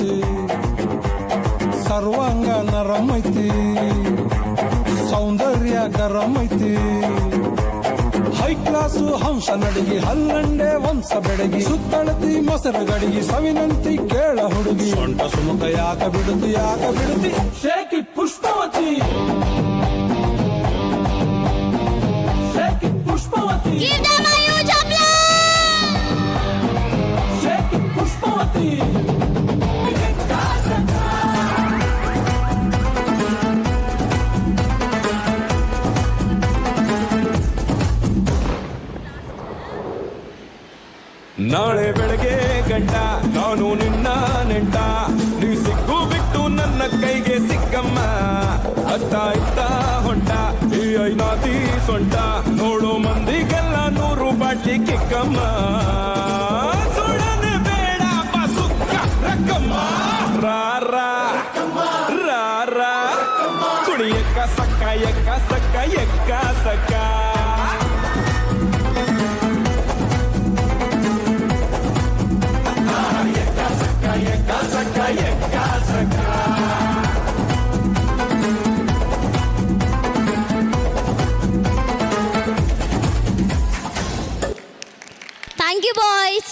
ಐತಿ, ಸರ್ವಾಂಗ ನರಂ ಐತಿ, ಸೌಂದರ್ಯ ಗರಂ ಐತಿ. ಹೈ ಕ್ಲಾಸು ಹಂಸ ನಡಿಗೆ, ಹಲ್ಲಂಡೆ ವಂಶ ಬೆಡಗಿ, ಸುತ್ತಳತಿ ಮೊಸರು ಗಡಿಗೆ, ಸವಿನಂತಿ ಕೇಳ ಹುಡುಗಿ. ಸೊಂಟ ಸುಮುಖ ಯಾಕ ಬಿಡುತ್ತಿ shaky Pushpavati, shaky Pushpavati, shaky Pushpavati. ನಾಳೆ ಬೆಳಗ್ಗೆ ಗಂಟ ನಾನು ನಿನ್ನ ನೆಂಟ, ನೀ ಸಿಕ್ಕು ಬಿಟ್ಟು ನನ್ನ ಕೈಗೆ ಸಿಕ್ಕಮ್ಮ. ಅತ್ತ ಇತ್ತ ಹೊಂಟ ಈ ಐನಾತಿ ಸೊಂಟ, ನೋಡೋ ಮಂದಿಗೆಲ್ಲ 100 ಬಾಟ್ಲಿ ಕಿಕ್ಕಮ್ಮ. ಸುಡನೆ ಬೇಡ ಬಸುಕ್ಕ ರಕ್ಕಮ್ಮ, ರಾರ ಕುಡಿ ಎಕ್ಕ ಸಕ್ಕ ಎಕ್ಕ ಸಕ್ಕ ಎಕ್ಕ ಸಕ್ಕ. Thank you, boys.